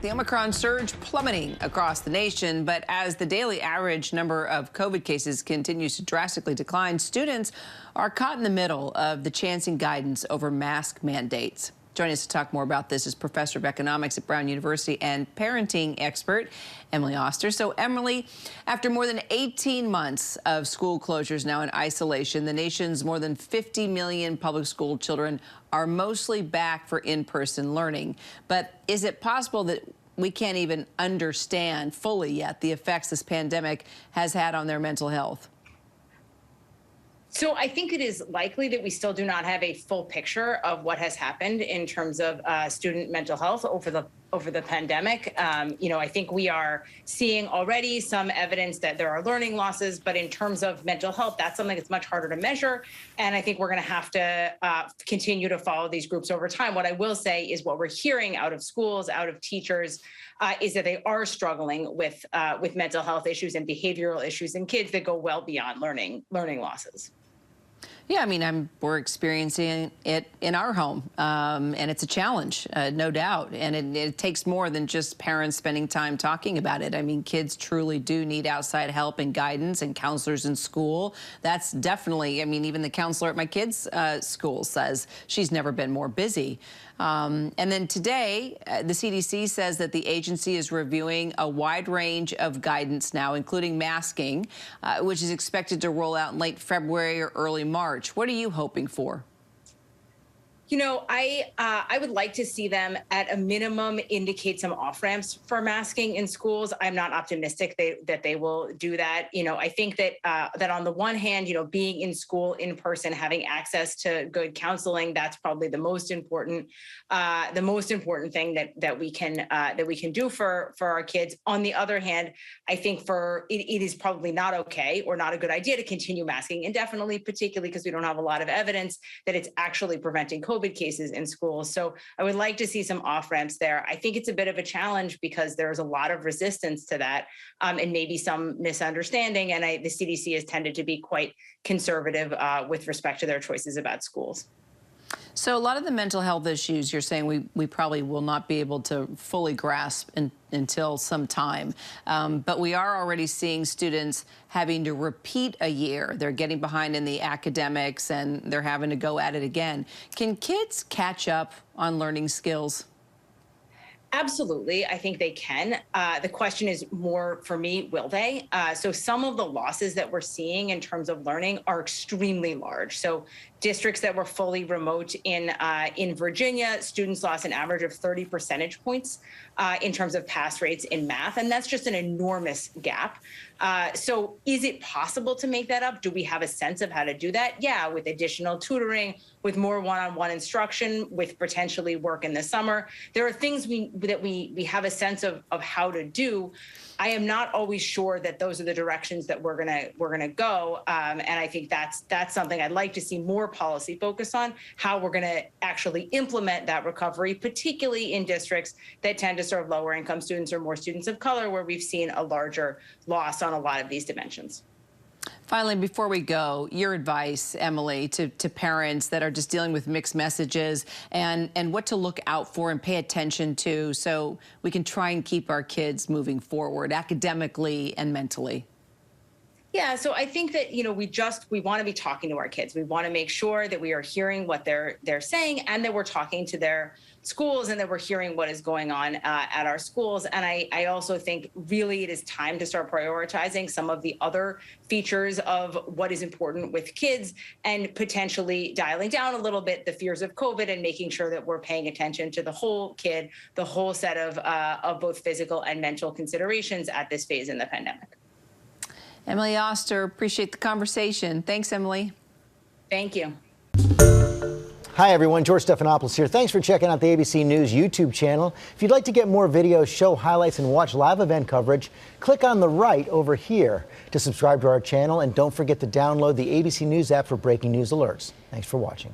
The Omicron surge plummeting across the nation, but as the daily average number of COVID cases continues to drastically decline, students are caught in the middle of the chancing guidance over mask mandates. Joining us to talk more about this is Professor of Economics at Brown University and parenting expert Emily Oster. So, Emily, after more than 18 months of school closures now in isolation, the nation's more than 50 million public school children are mostly back for in-person learning. But is it possible that we can't even understand fully yet the effects this pandemic has had on their mental health? So I think it is likely that we still do not have a full picture of what has happened in terms of student mental health over the pandemic. I think we are seeing already some evidence that there are learning losses, but in terms of mental health, that's something that's much harder to measure. And I think we're going to have to continue to follow these groups over time. What I will say is what we're hearing out of schools, out of teachers, is that they are struggling with mental health issues and behavioral issues in kids that go well beyond learning losses. Yeah, I mean, we're experiencing it in our home, and it's a challenge, no doubt. And it takes more than just parents spending time talking about it. I mean, kids truly do need outside help and guidance and counselors in school. That's definitely, I mean, even the counselor at my kids' school says she's never been more busy. And then today, the CDC says that the agency is reviewing a wide range of guidance now, including masking, which is expected to roll out in late February or early March. What are you hoping for? You know, I would like to see them at a minimum indicate some off-ramps for masking in schools. I'm not optimistic that they will do that. You know, I think that that on the one hand, being in school in person, having access to good counseling, that's probably the most important thing that we can do for our kids. On the other hand, I think it is probably not okay or not a good idea to continue masking indefinitely, particularly because we don't have a lot of evidence that it's actually preventing COVID cases in schools. So I would like to see some off-ramps there. I think it's a bit of a challenge because there's a lot of resistance to that and maybe some misunderstanding. And the CDC has tended to be quite conservative with respect to their choices about schools. So a lot of the mental health issues you're saying we probably will not be able to fully grasp until some time. But we are already seeing students having to repeat a year. They're getting behind in the academics and they're having to go at it again. Can kids catch up on learning skills? Absolutely. I think they can. The question is more for me, will they? So some of the losses that we're seeing in terms of learning are extremely large. So districts that were fully remote in Virginia, students lost an average of 30 percentage points in terms of pass rates in math. And that's just an enormous gap. So is it possible to make that up? Do we have a sense of how to do that? Yeah, with additional tutoring, with more one-on-one instruction, with potentially work in the summer. There are things that we have a sense of how to do. I am not always sure that those are the directions that we're gonna go, and I think that's something I'd like to see more policy focus on, how we're gonna actually implement that recovery, particularly in districts that tend to serve lower income students or more students of color, where we've seen a larger loss on a lot of these dimensions. Finally, before we go, your advice, Emily, to parents that are just dealing with mixed messages and what to look out for and pay attention to so we can try and keep our kids moving forward academically and mentally. Yeah, so I think that, we want to be talking to our kids. We want to make sure that we are hearing what they're saying and that we're talking to their schools and that we're hearing what is going on at our schools. And I also think really it is time to start prioritizing some of the other features of what is important with kids and potentially dialing down a little bit the fears of COVID and making sure that we're paying attention to the whole kid, the whole set of both physical and mental considerations at this phase in the pandemic. Emily Oster, appreciate the conversation. Thanks, Emily. Thank you. Hi, everyone. George Stephanopoulos here. Thanks for checking out the ABC News YouTube channel. If you'd like to get more videos, show highlights, and watch live event coverage, click on the right over here to subscribe to our channel. And don't forget to download the ABC News app for breaking news alerts. Thanks for watching.